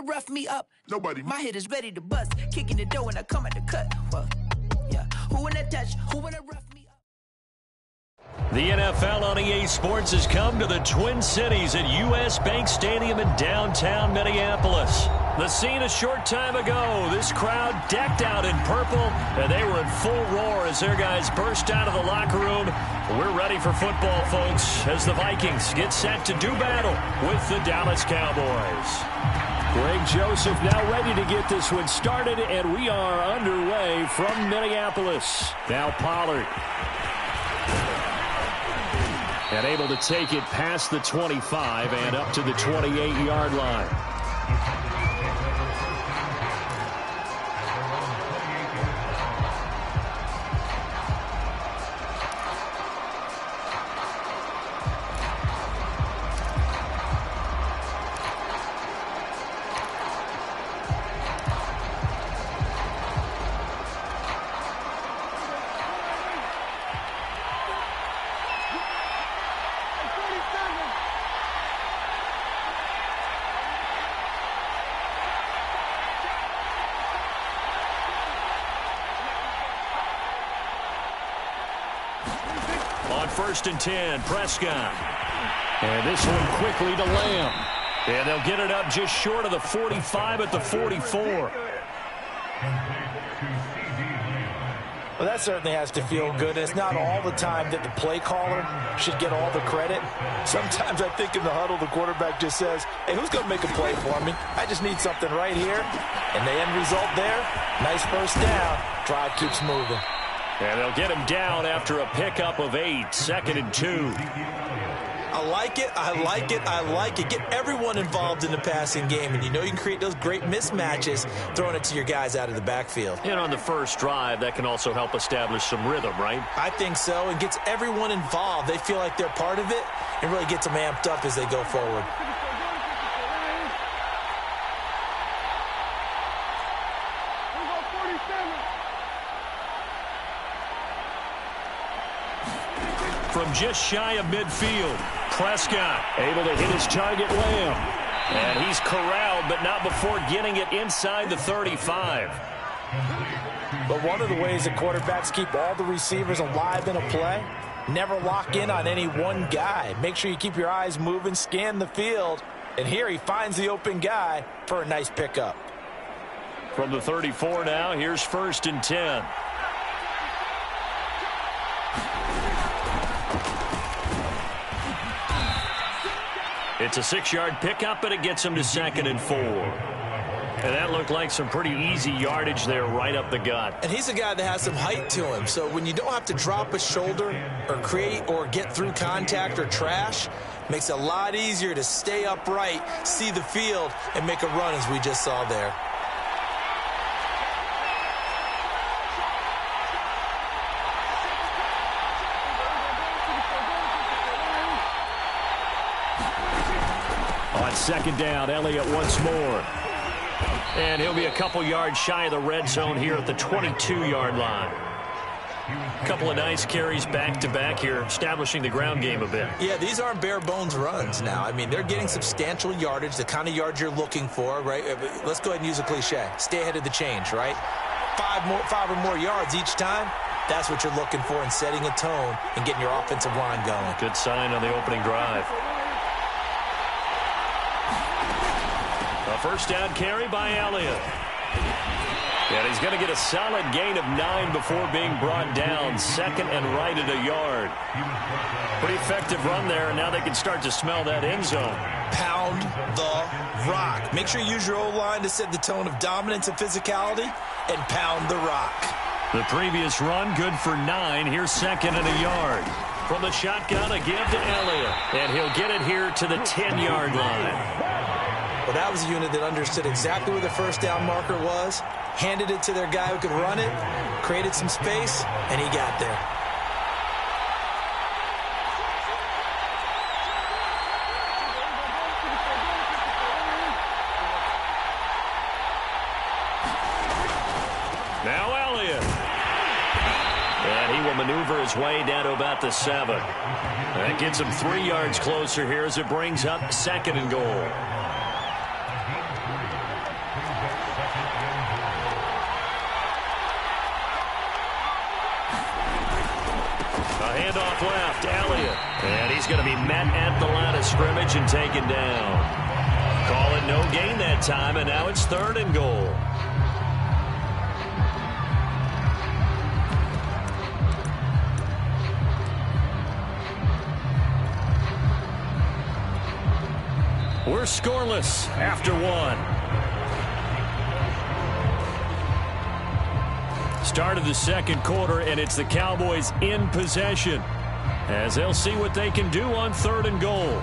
rough me up. Nobody. My head is ready to bust. Kicking the door when I come at the cut. Well, yeah. Who wanna touch? Who wanna rough me up? The NFL on EA Sports has come to the Twin Cities at U.S. Bank Stadium in downtown Minneapolis. The scene a short time ago. This crowd decked out in purple, and they were in full roar as their guys burst out of the locker room. We're ready for football, folks, as the Vikings get set to do battle with the Dallas Cowboys. Greg Joseph now ready to get this one started, and we are underway from Minneapolis. Now Pollard. And able to take it past the 25 and up to the 28-yard line. On 1st and 10, Prescott. And this one quickly to Lamb. And they'll get it up just short of the 45 at the 44. Well, that certainly has to feel good. It's not all the time that the play caller should get all the credit. Sometimes I think in the huddle, the quarterback just says, hey, who's going to make a play for me? I just need something right here. And the end result there, nice first down. Drive keeps moving. And they'll get him down after a pickup of 8, 2nd and 2. I like it, I like it, I like it. Get everyone involved in the passing game, and you know you can create those great mismatches throwing it to your guys out of the backfield. And on the first drive, that can also help establish some rhythm, right? I think so. It gets everyone involved. They feel like they're part of it and really gets them amped up as they go forward. From just shy of midfield, Prescott able to hit his target, Lamb. And he's corralled, but not before getting it inside the 35. But one of the ways that quarterbacks keep all the receivers alive in a play, never lock in on any one guy. Make sure you keep your eyes moving, scan the field. And here he finds the open guy for a nice pickup. From the 34 now, here's 1st and 10. It's a 6-yard pickup, and it gets him to 2nd and 4. And that looked like some pretty easy yardage there right up the gut. And he's a guy that has some height to him. So when you don't have to drop a shoulder or create or get through contact or trash, makes it a lot easier to stay upright, see the field, and make a run as we just saw there. On 2nd down, Elliott once more. And he'll be a couple yards shy of the red zone here at the 22-yard line. A couple of nice carries back-to-back here, establishing the ground game a bit. Yeah, these aren't bare-bones runs now. I mean, they're getting substantial yardage, the kind of yards you're looking for, right? Let's go ahead and use a cliche. Stay ahead of the change, right? Five or more yards each time. That's what you're looking for in setting a tone and getting your offensive line going. Good sign on the opening drive. A first down carry by Elliott. And he's going to get a solid gain of 9 before being brought down. 2nd and right at a yard. Pretty effective run there, and now they can start to smell that end zone. Pound the rock. Make sure you use your O-line to set the tone of dominance and physicality, and pound the rock. The previous run, good for 9. Here's 2nd and a yard. From the shotgun, a give to Elliott. And he'll get it here to the 10-yard line. Well, that was a unit that understood exactly where the first down marker was, handed it to their guy who could run it, created some space, and he got there. Now Elliott. And he will maneuver his way down to about the 7. That gets him 3 yards closer here as it brings up 2nd and goal. A handoff left, Elliott. And he's going to be met at the line of scrimmage and taken down. Call it no gain that time, and now it's 3rd and goal. We're scoreless after 1. Start of the 2nd quarter, and it's the Cowboys in possession as they'll see what they can do on 3rd and goal.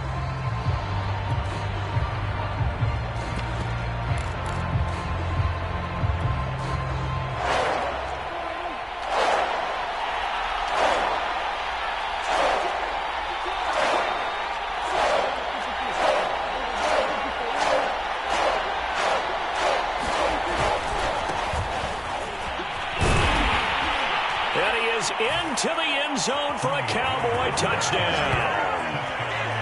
Into the end zone for a Cowboy touchdown.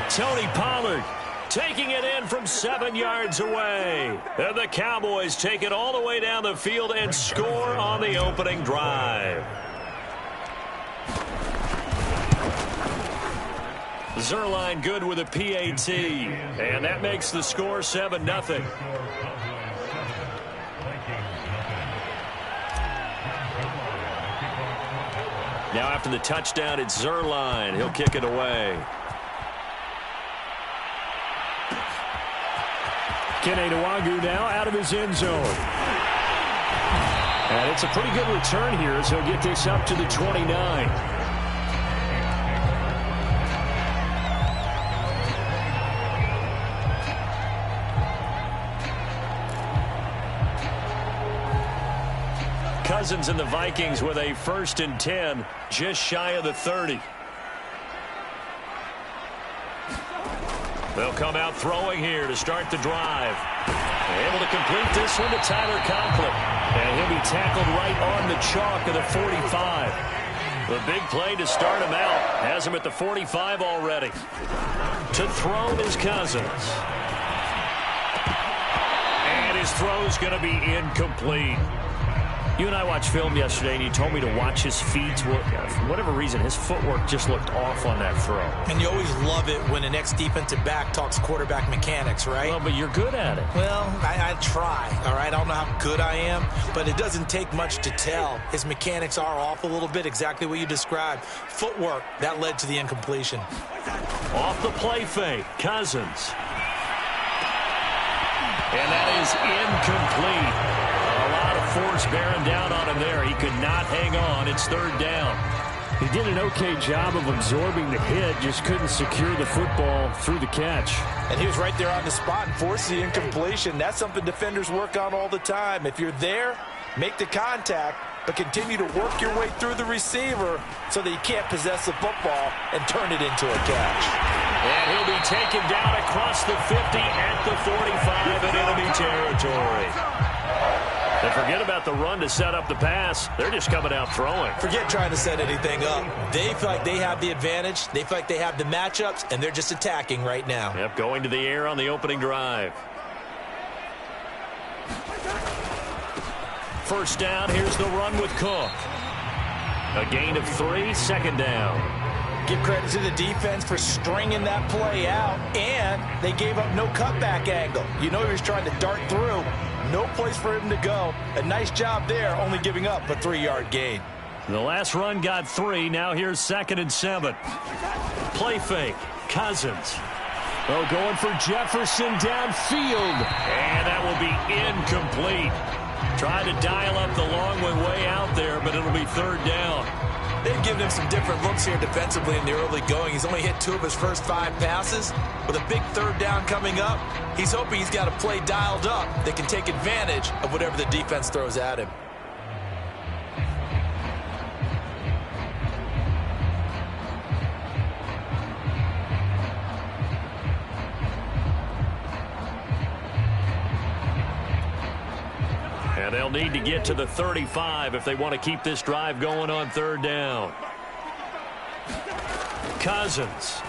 Tony Pollard taking it in from 7 yards away. And the Cowboys take it all the way down the field and score on the opening drive. Zerline good with a PAT. And that makes the score 7-0. Now after the touchdown, it's Zerline. He'll kick it away. Kene Nwangwu now out of his end zone. And it's a pretty good return here as he'll get this up to the 29. Cousins and the Vikings with a 1st and 10, just shy of the 30. They'll come out throwing here to start the drive. Able to complete this one to Tyler Conklin. And he'll be tackled right on the chalk of the 45. The big play to start him out has him at the 45 already. To throw is Cousins. And his throw's going to be incomplete. You and I watched film yesterday, and you told me to watch his feet. For whatever reason, his footwork just looked off on that throw. And you always love it when the next defensive back talks quarterback mechanics, right? Well, but you're good at it. Well, I try, all right? I don't know how good I am, but it doesn't take much to tell. His mechanics are off a little bit, exactly what you described. Footwork, that led to the incompletion. Off the play fake, Cousins. And that is incomplete. A lot of force bearing down on him there. He could not hang on. It's 3rd down. He did an okay job of absorbing the hit, just couldn't secure the football through the catch. And he was right there on the spot and forced the incompletion. That's something defenders work on all the time. If you're there, make the contact, but continue to work your way through the receiver so that you can't possess the football and turn it into a catch. And he'll be taken down across the 50 at the 45 in enemy territory. And forget about the run to set up the pass. They're just coming out throwing. Forget trying to set anything up. They feel like they have the advantage. They feel like they have the matchups, and they're just attacking right now. Yep, going to the air on the opening drive. 1st down, here's the run with Cook. A gain of 3, 2nd down. Give credit to the defense for stringing that play out, and they gave up no cutback angle. You know he was trying to dart through. No place for him to go. A nice job there, only giving up a 3-yard gain. The last run got 3. Now here's 2nd and 7. Play fake. Cousins. Oh, going for Jefferson downfield. And that will be incomplete. Tried to dial up the long one way out there, but it'll be 3rd down. They've given him some different looks here defensively in the early going. He's only hit 2 of his first 5 passes. With a big 3rd down coming up, he's hoping he's got a play dialed up that can take advantage of whatever the defense throws at him. And they'll need to get to the 35 if they want to keep this drive going on 3rd down. Cousins.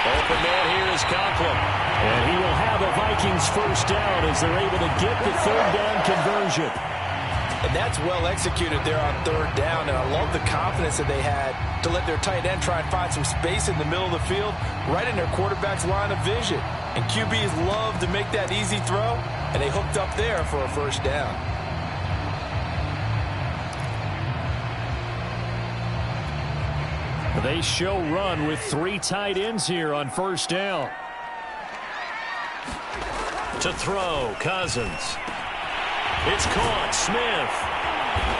Open man here is Conklin. And he will have a Vikings 1st down as they're able to get the 3rd down conversion. And that's well executed there on third down. And I love the confidence that they had to let their tight end try and find some space in the middle of the field, right in their quarterback's line of vision. And QBs love to make that easy throw, and they hooked up there for a first down. They show run with 3 tight ends here on first down. To throw, Cousins. It's caught, Smith.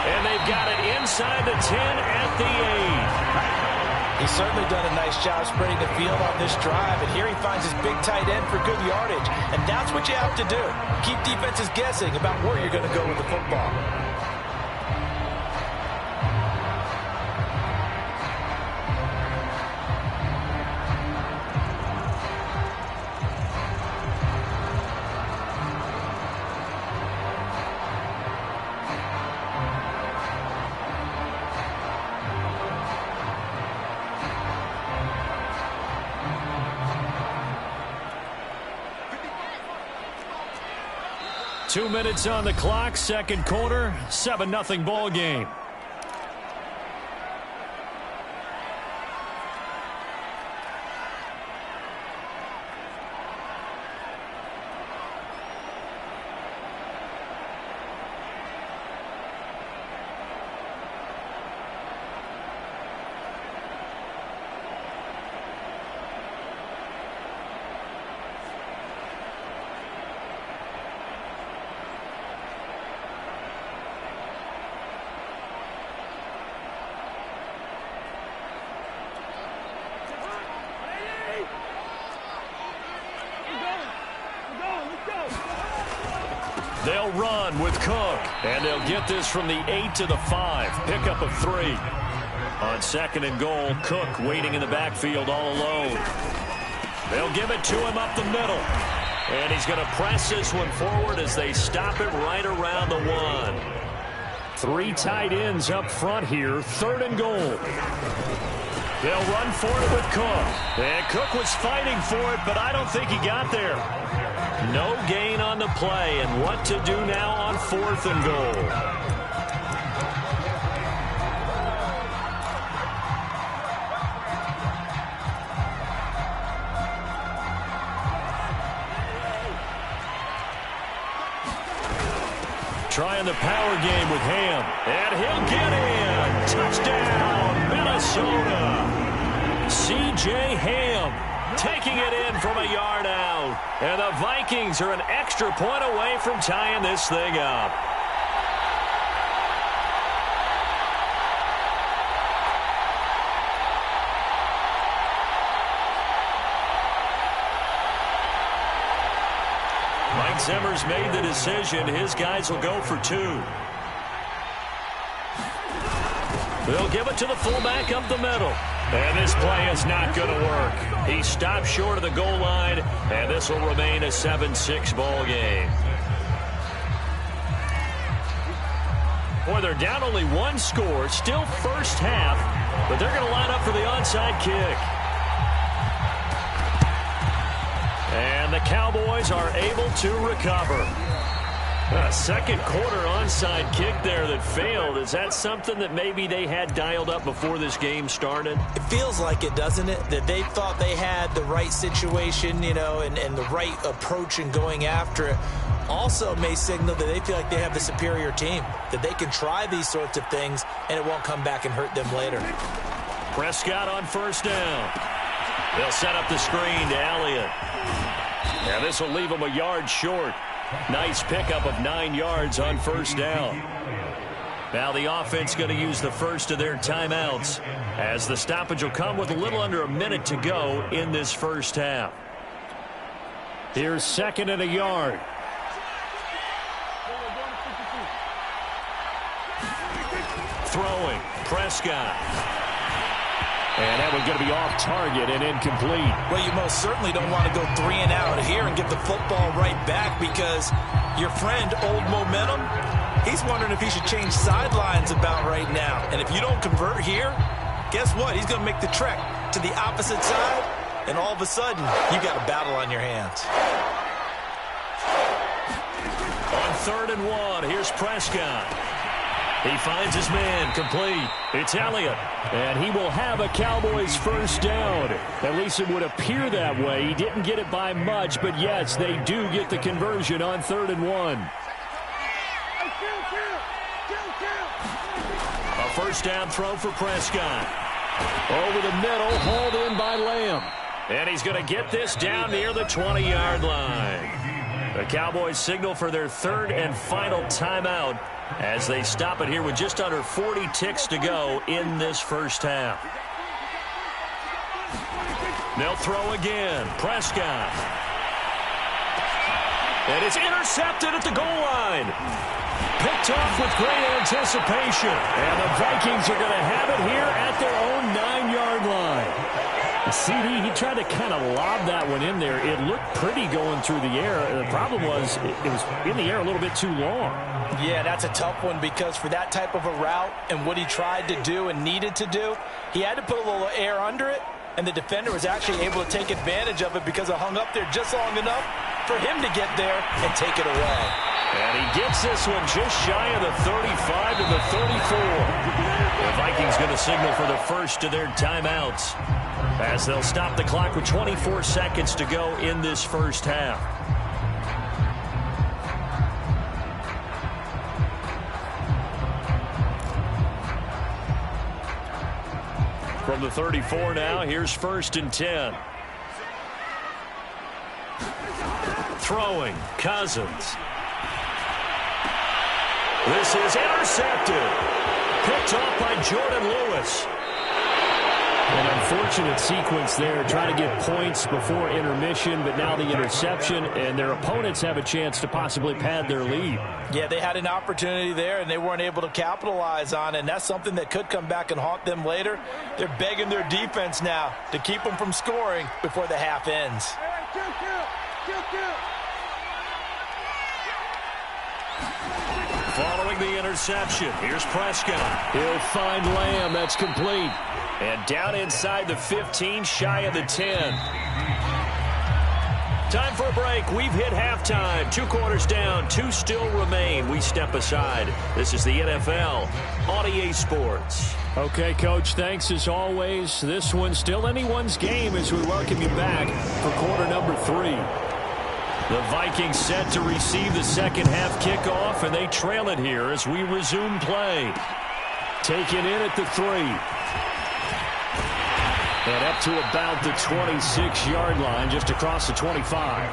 And they've got it inside the 10 at the 8. He's certainly done a nice job spreading the field on this drive, and here he finds his big tight end for good yardage. And that's what you have to do. Keep defenses guessing about where you're going to go with the football. 2 minutes on the clock, second quarter, 7-0 ball game. They'll run with Cook, and they'll get this from the 8 to the 5. Pickup of 3. On second and goal, Cook waiting in the backfield all alone. They'll give it to him up the middle. And he's going to press this one forward as they stop it right around the 1. 3 tight ends up front here, third and goal. They'll run for it with Cook. And Cook was fighting for it, but I don't think he got there. No gain on the play, and what to do now on fourth and goal. Trying the power game with Ham, and he'll get in. Touchdown, Minnesota. C.J. Ham taking it in from a yard out. And the Vikings are an extra point away from tying this thing up. Mike Zimmer's made the decision. His guys will go for 2. They'll give it to the fullback up the middle. And this play is not going to work. He stopped short of the goal line, and this will remain a 7-6 ball game. Boy, they're down only 1 score, still first half, but they're going to line up for the onside kick. And the Cowboys are able to recover. A second quarter onside kick there that failed. Is that something that maybe they had dialed up before this game started? It feels like it, doesn't it? That they thought they had the right situation, you know, and the right approach in going after it. Also may signal that they feel like they have the superior team, that they can try these sorts of things and it won't come back and hurt them later. Prescott on first down. They'll set up the screen to Elliott. And this will leave him a yard short. Nice pickup of 9 yards on first down. Now the offense going to use the first of their timeouts as the stoppage will come with a little under a minute to go in this first half. Here's second and a yard. Throwing, Prescott. And that one's going to be off target and incomplete. Well, you most certainly don't want to go 3 and out here and get the football right back because your friend, Old Momentum, he's wondering if he should change sidelines about right now. And if you don't convert here, guess what? He's going to make the trek to the opposite side, and all of a sudden, you got a battle on your hands. On 3rd and 1, here's Prescott. He finds his man, complete. It's Elliott. And he will have a Cowboys first down. At least it would appear that way. He didn't get it by much, but yes, they do get the conversion on 3rd and 1. A first down throw for Prescott. Over the middle, hauled in by Lamb. And he's going to get this down near the 20-yard line. The Cowboys signal for their 3rd and final timeout as they stop it here with just under 40 ticks to go in this first half. They'll throw again. Prescott. And it's intercepted at the goal line. Picked off with great anticipation. And the Vikings are going to have it here at their own 9-yard line. The CD, he tried to kind of lob that one in there. It looked pretty going through the air. The problem was it was in the air a little bit too long. Yeah, that's a tough one because for that type of a route and what he tried to do and needed to do, he had to put a little air under it, and the defender was actually able to take advantage of it because it hung up there just long enough for him to get there and take it away. And he gets this one just shy of the 35 to the 34. The Vikings going to signal for the first of their timeouts as they'll stop the clock with 24 seconds to go in this first half. From the 34 now, here's 1st and 10. Throwing, Cousins. This is intercepted. Picked off by Jordan Lewis. An unfortunate sequence there, trying to get points before intermission, but now the interception, and their opponents have a chance to possibly pad their lead. Yeah, they had an opportunity there, and they weren't able to capitalize on it, and that's something that could come back and haunt them later. They're begging their defense now to keep them from scoring before the half ends. Following the interception, here's Prescott. He'll find Lamb. That's complete. And down inside the 15, shy of the 10. Time for a break. We've hit halftime. 2 quarters down, 2 still remain. We step aside. This is the NFL on EA Sports. Okay, Coach, thanks as always. This one's still anyone's game as we welcome you back for quarter number 3. The Vikings set to receive the second half kickoff, and they trail it here as we resume play. Taken in at the 3. And up to about the 26-yard line, just across the 25.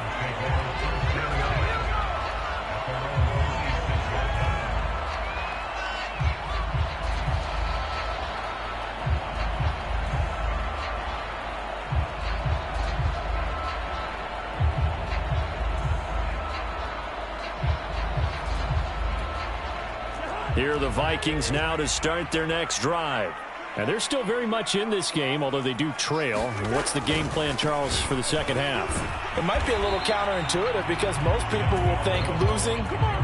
Here are the Vikings now to start their next drive. And they're still very much in this game, although they do trail. What's the game plan, Charles, for the second half? It might be a little counterintuitive because most people will think losing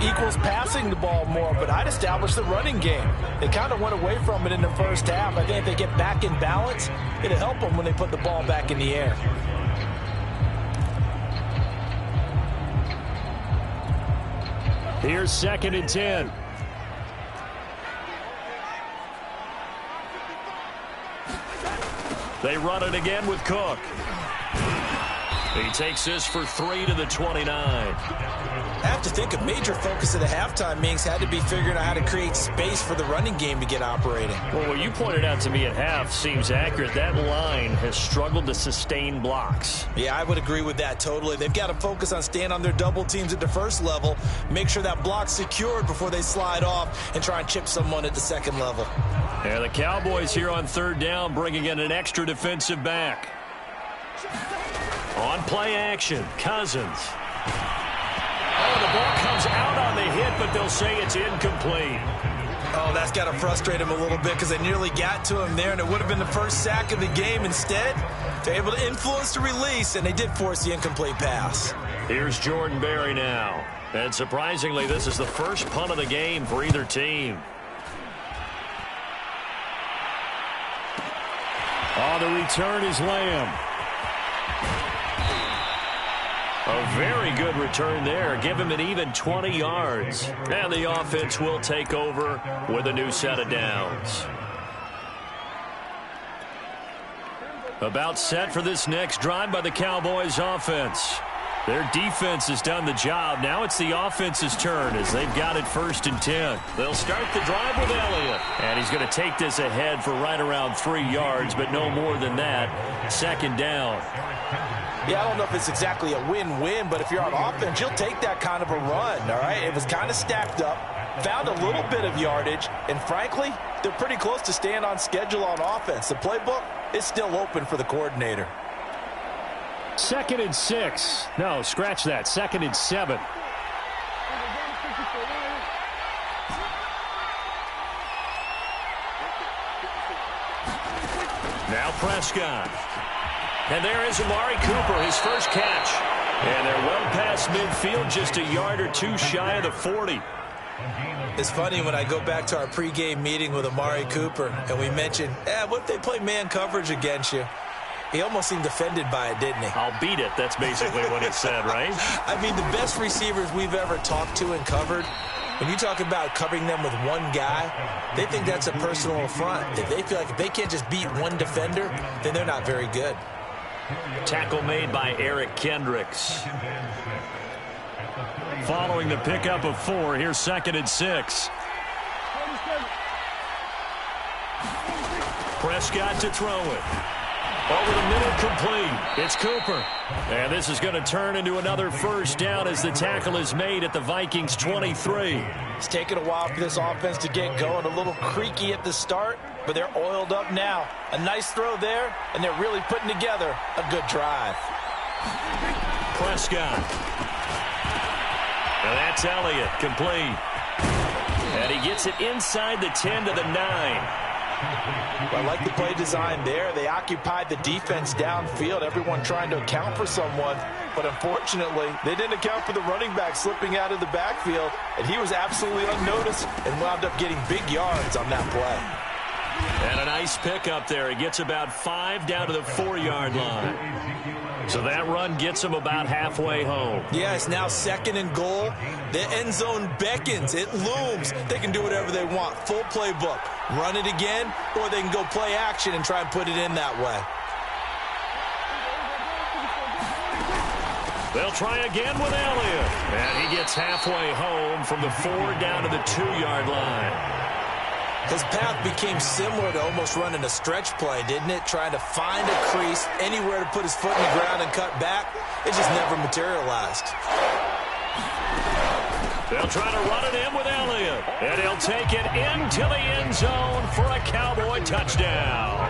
equals passing the ball more, but I'd establish the running game. They kind of went away from it in the first half. I think if they get back in balance, it'll help them when they put the ball back in the air. Here's 2nd and 10. They run it again with Cook. He takes this for 3 to the 29. I have to think a major focus of the halftime meetings had to be figuring out how to create space for the running game to get operating. Well, what you pointed out to me at half seems accurate. That line has struggled to sustain blocks. Yeah, I would agree with that totally. They've got to focus on staying on their double teams at the first level, make sure that block's secured before they slide off and try and chip someone at the second level. Yeah, the Cowboys here on 3rd down bringing in an extra defensive back. On play action, Cousins. Oh, the ball comes out on the hit, but they'll say it's incomplete. Oh, that's got to frustrate him a little bit because they nearly got to him there, and it would have been the first sack of the game. Instead, they're able to influence the release, and they did force the incomplete pass. Here's Jordan Berry now. And surprisingly, this is the first punt of the game for either team. Oh, the return is Lamb. A very good return there. Give him an even 20 yards. And the offense will take over with a new set of downs. About set for this next drive by the Cowboys offense. Their defense has done the job. Now it's the offense's turn as they've got it 1st and 10. They'll start the drive with Elliott. And he's going to take this ahead for right around 3 yards, but no more than that. 2nd down. Yeah, I don't know if it's exactly a win-win, but if you're on offense, you'll take that kind of a run, all right? It was kind of stacked up, found a little bit of yardage, and frankly, they're pretty close to staying on schedule on offense. The playbook is still open for the coordinator. 2nd and 6. No, scratch that. 2nd and 7. Now Prescott. And there is Amari Cooper, his first catch. And they're well past midfield, just a yard or two shy of the 40. It's funny when I go back to our pregame meeting with Amari Cooper, and we mentioned, what if they play man coverage against you? He almost seemed offended by it, didn't he? I'll beat it. That's basically what he said, right? I mean, the best receivers we've ever talked to and covered, when you talk about covering them with one guy, they think that's a personal affront. If they feel like if they can't just beat one defender, then they're not very good. Tackle made by Eric Kendricks. Following the pickup of 4, here's 2nd and 6. Prescott to throw it. Over the middle, complete. It's Cooper. And this is going to turn into another 1st down as the tackle is made at the Vikings 23. It's taken a while for this offense to get going. A little creaky at the start, but they're oiled up now. A nice throw there, and they're really putting together a good drive. Prescott. And that's Elliott, complete. And he gets it inside the 10 to the 9. I like the play design there. They occupied the defense downfield, everyone trying to account for someone. But unfortunately, they didn't account for the running back slipping out of the backfield, and he was absolutely unnoticed and wound up getting big yards on that play. And a nice pickup there. He gets about 5 down to the 4-yard line. So that run gets him about halfway home. Yeah, it's now 2nd and goal. The end zone beckons. It looms. They can do whatever they want. Full playbook. Run it again, or they can go play action and try and put it in that way. They'll try again with Elliott. And he gets halfway home from the 4 down to the 2-yard line. His path became similar to almost running a stretch play, didn't it? Trying to find a crease, anywhere to put his foot in the ground and cut back. It just never materialized. They'll try to run it in with Elliott. And he'll take it into the end zone for a Cowboy touchdown.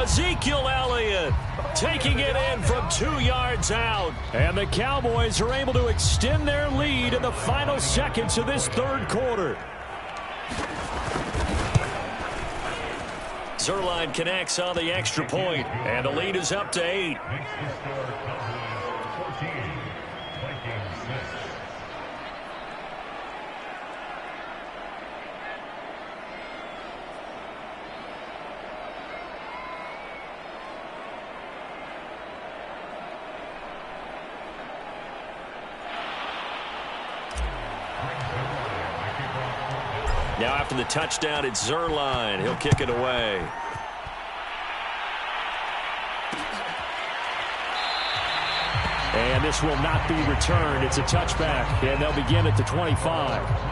Ezekiel Elliott taking it in from 2 yards out. And the Cowboys are able to extend their lead in the final seconds of this 3rd quarter. Zerline connects on the extra point, and the lead is up to 8. Now after the touchdown, it's Zerline. He'll kick it away. And this will not be returned. It's a touchback, and they'll begin at the 25.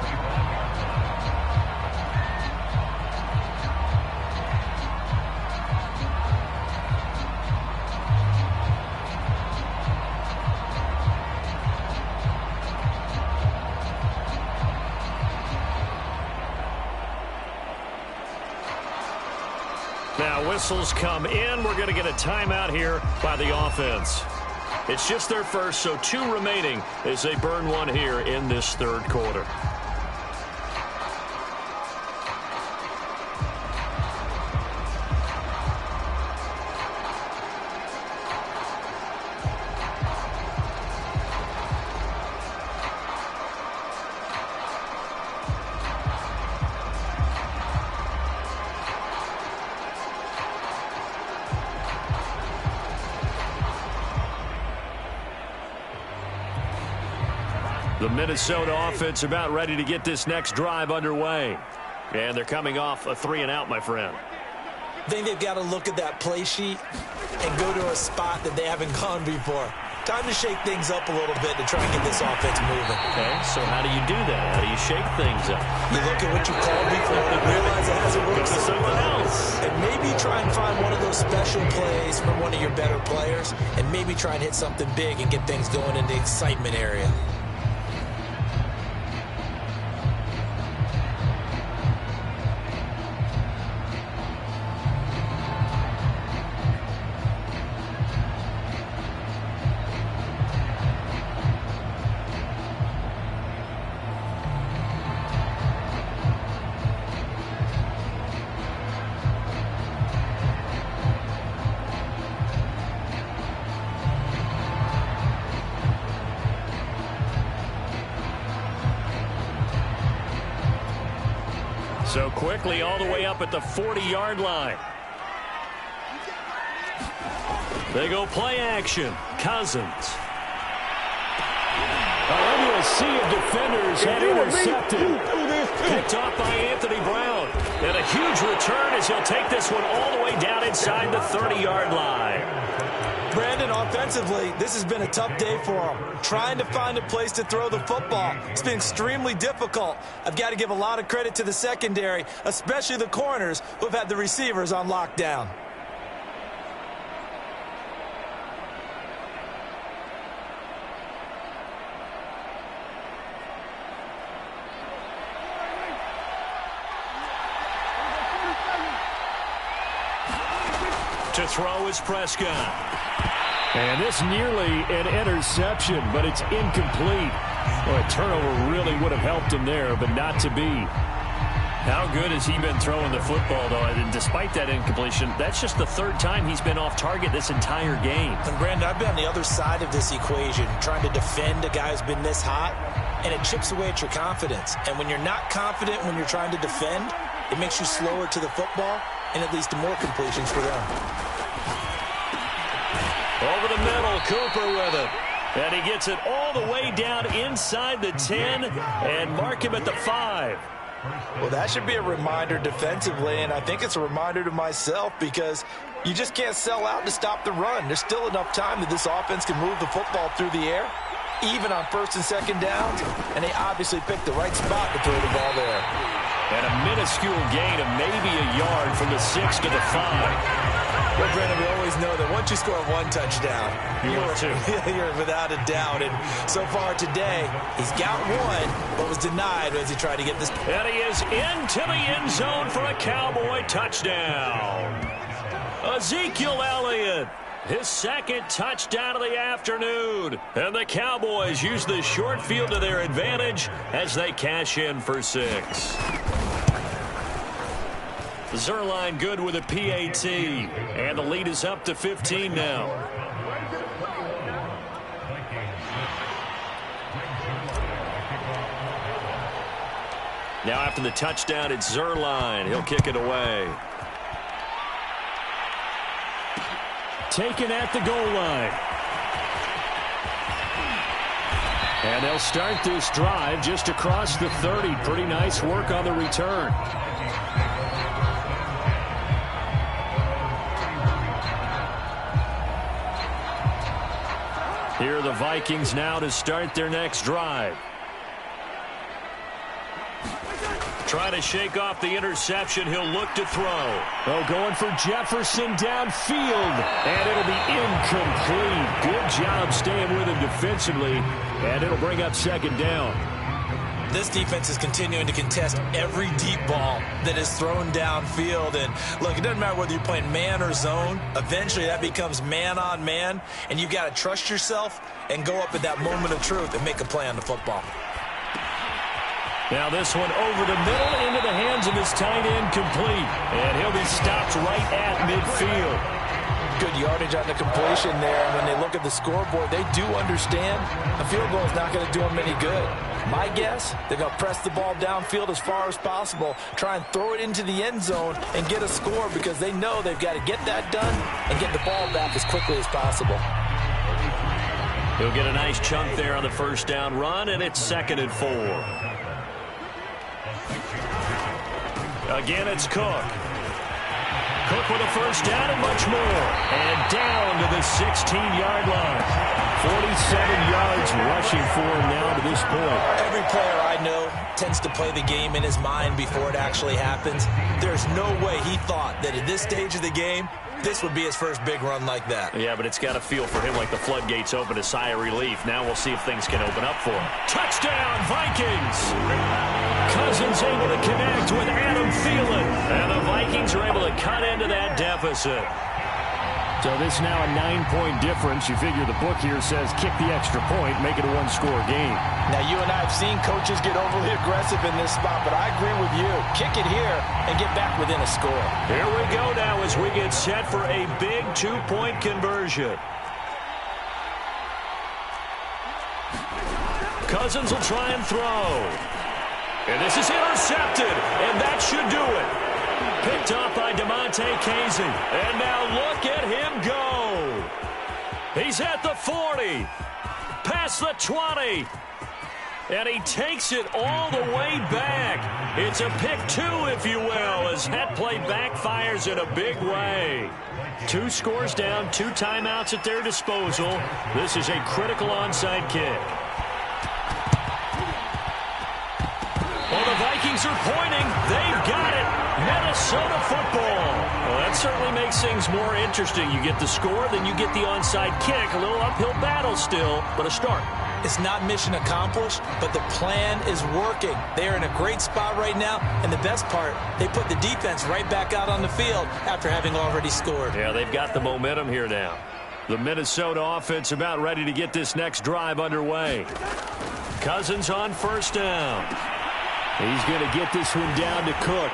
Now whistles come in. We're going to get a timeout here by the offense. It's just their first, so 2 remaining as they burn one here in this 3rd quarter. The Minnesota offense about ready to get this next drive underway. And they're coming off a 3-and-out, my friend. I think they've got to look at that play sheet and go to a spot that they haven't gone before. Time to shake things up a little bit to try and get this offense moving. Okay, so how do you do that? How do you shake things up? You look at what you called before and realize it hasn't worked so well. And maybe try and find one of those special plays from one of your better players, and maybe try and hit something big and get things going in the excitement area. So quickly all the way up at the 40-yard line. They go play action. Cousins. Under a sea of defenders had intercepted. Picked off by Anthony Brown. And a huge return as he'll take this one all the way down inside the 30-yard line. Brandon, offensively, this has been a tough day for him. Trying to find a place to throw the football. It's been extremely difficult. I've got to give a lot of credit to the secondary, especially the corners who have had the receivers on lockdown. To throw is Prescott. And this nearly an interception, but it's incomplete. Well, a turnover really would have helped him there, but not to be. How good has he been throwing the football, though? And despite that incompletion, that's just the third time he's been off target this entire game. And, Brandon, I've been on the other side of this equation, trying to defend a guy who's been this hot, and it chips away at your confidence. And when you're not confident when you're trying to defend, it makes you slower to the football, and it leads to more completions for them. Over the middle, Cooper with it. And he gets it all the way down inside the 10 and mark him at the 5. Well, that should be a reminder defensively, and I think it's a reminder to myself because you just can't sell out to stop the run. There's still enough time that this offense can move the football through the air, even on first and second downs, and they obviously picked the right spot to throw the ball there. And a minuscule gain of maybe a yard from the 6 to the 5. Well, Brandon, we always know that once you score one touchdown, you're without a doubt. And so far today, he's got one, but was denied as he tried to get this. And he is into the end zone for a Cowboy touchdown. Ezekiel Elliott, his second touchdown of the afternoon. And the Cowboys use the short field to their advantage as they cash in for 6. Zuerlein good with a PAT, and the lead is up to 15 now. Now after the touchdown, it's Zuerlein. He'll kick it away. Taken at the goal line. And they'll start this drive just across the 30. Pretty nice work on the return. Here are the Vikings now to start their next drive. Trying to shake off the interception. He'll look to throw. Oh, going for Jefferson downfield. And it'll be incomplete. Good job staying with him defensively. And it'll bring up second down. This defense is continuing to contest every deep ball that is thrown downfield. And, look, it doesn't matter whether you're playing man or zone. Eventually, that becomes man-on-man. And you've got to trust yourself and go up at that moment of truth and make a play on the football. Now this one over the middle into the hands of his tight end, complete. And he'll be stopped right at midfield. Good yardage on the completion there. And when they look at the scoreboard, they do understand a field goal is not going to do them any good. My guess, they're going to press the ball downfield as far as possible, try and throw it into the end zone and get a score because they know they've got to get that done and get the ball back as quickly as possible. He'll get a nice chunk there on the first down run, and it's 2nd and 4. Again, it's Cook. Cook with a first down and much more. And down to the 16-yard line. 47 yards rushing for him now to this point. Every player I know tends to play the game in his mind before it actually happens. There's no way he thought that at this stage of the game, this would be his first big run like that. Yeah, but it's got to feel for him like the floodgates open, a sigh of relief. Now we'll see if things can open up for him. Touchdown, Vikings! Cousins able to connect with Adam Thielen. And the Vikings are able to cut into that deficit. So this now a 9-point difference. You figure the book here says kick the extra point, make it a one-score game. Now, you and I have seen coaches get overly aggressive in this spot, but I agree with you. Kick it here and get back within a score. Here we go now as we get set for a big 2-point conversion. Cousins will try and throw. And this is intercepted, and that should do it. Picked up by DeMonte Casey. And now look at him go. He's at the 40. Past the 20. And he takes it all the way back. It's a pick 2, if you will, as that play backfires in a big way. 2 scores down, 2 timeouts at their disposal. This is a critical onside kick. Well, the Vikings are pointing. They've got it. Minnesota football. Well, that certainly makes things more interesting. You get the score, then you get the onside kick. A little uphill battle still, but a start. It's not mission accomplished, but the plan is working. They are in a great spot right now, and the best part, they put the defense right back out on the field after having already scored. Yeah, they've got the momentum here now. The Minnesota offense about ready to get this next drive underway. Cousins on first down. He's going to get this one down to Cook.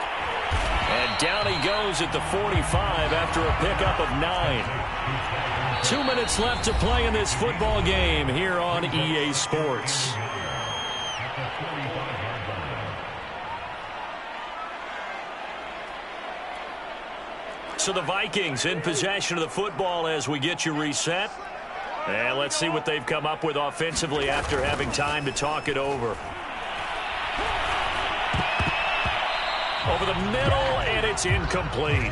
And down he goes at the 45 after a pickup of 9. 2 minutes left to play in this football game here on EA Sports. So the Vikings in possession of the football as we get you reset. And let's see what they've come up with offensively after having time to talk it over. Over the middle, and it's incomplete.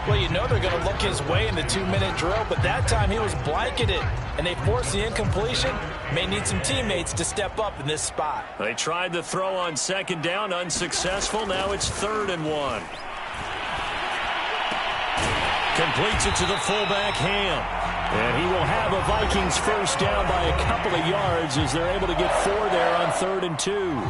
Well, you know they're going to look his way in the 2-minute drill, but that time he was blanketed, and they forced the incompletion. May need some teammates to step up in this spot. They tried the throw on second down, unsuccessful. Now it's 3rd and 1. Completes it to the fullback, Ham. And he will have a Vikings first down by a couple of yards as they're able to get 4 there on 3rd and 2.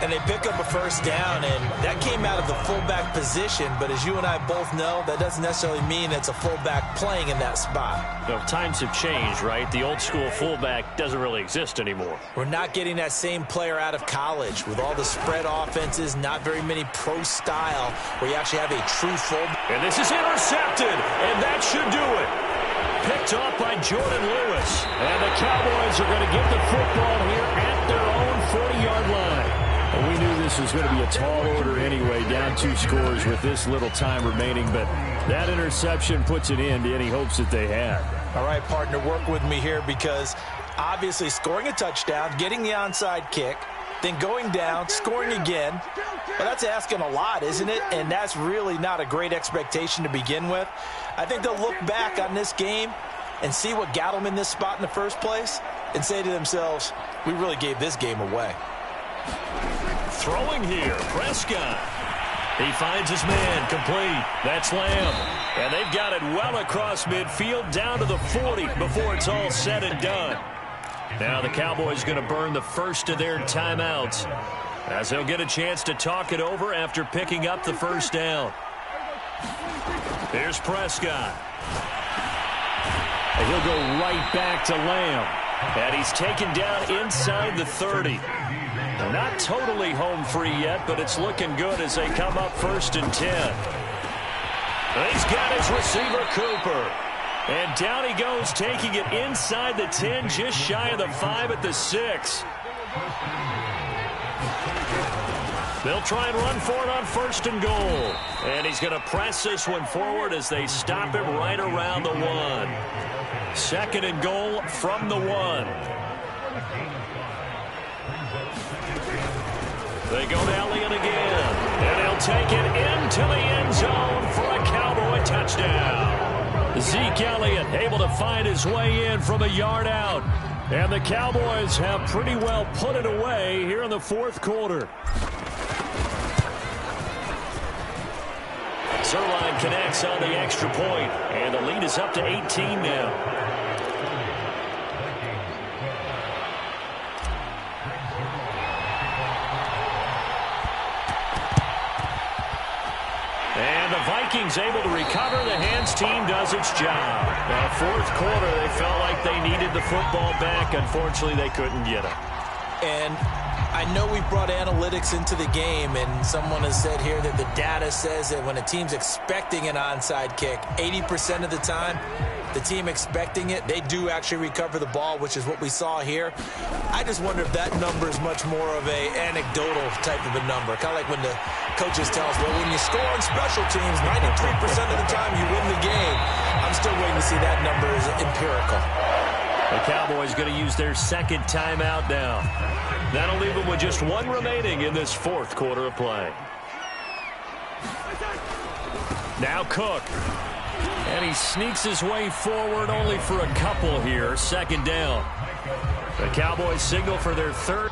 And they pick up a first down, and that came out of the fullback position. But as you and I both know, that doesn't necessarily mean it's a fullback playing in that spot. Well, times have changed, right? The old school fullback doesn't really exist anymore. We're not getting that same player out of college with all the spread offenses, not very many pro style, where you actually have a true fullback. And this is intercepted, and that should do it. Picked off by Jordan Lewis. And the Cowboys are going to get the football here at their own 40-yard line. Well, we knew this was going to be a tall order anyway, down 2 scores with this little time remaining, but that interception puts an end to any hopes that they had. All right, partner, work with me here because obviously scoring a touchdown, getting the onside kick, then going down, scoring again, well, that's asking a lot, isn't it? And that's really not a great expectation to begin with. I think they'll look back on this game and see what got them in this spot in the first place and say to themselves, we really gave this game away. Throwing here, Prescott. He finds his man, complete. That's Lamb. And they've got it well across midfield, down to the 40 before it's all said and done. Now the Cowboys going to burn the first of their timeouts as they'll get a chance to talk it over after picking up the first down. Here's Prescott. And he'll go right back to Lamb. And he's taken down inside the 30. Not totally home free yet, but it's looking good as they come up 1st and 10. He's got his receiver, Cooper. And down he goes, taking it inside the 10, just shy of the 5 at the 6. They'll try and run for it on 1st and goal. And he's going to press this one forward as they stop him right around the 1. 2nd and goal from the 1. They go to Elliott again. And he'll take it into the end zone for a Cowboy touchdown. Zeke Elliott able to find his way in from a yard out. And the Cowboys have pretty well put it away here in the 4th quarter. Zerline connects on the extra point, and the lead is up to 18 now. And the Vikings able to recover. The hands team does its job. Now, 4th quarter, they felt like they needed the football back. Unfortunately, they couldn't get it. And I know we brought analytics into the game, and someone has said here that the data says that when a team's expecting an onside kick, 80% of the time, the team expecting it, they do actually recover the ball, which is what we saw here. I just wonder if that number is much more of a anecdotal type of a number. Kind of like when the coaches tell us, well, when you score on special teams, 93% of the time you win the game. I'm still waiting to see that number is empirical. The Cowboys going to use their 2nd timeout now. That'll leave them with just 1 remaining in this 4th quarter of play. Now Cook. And he sneaks his way forward only for a couple here. 2nd down. The Cowboys signal for their 3rd.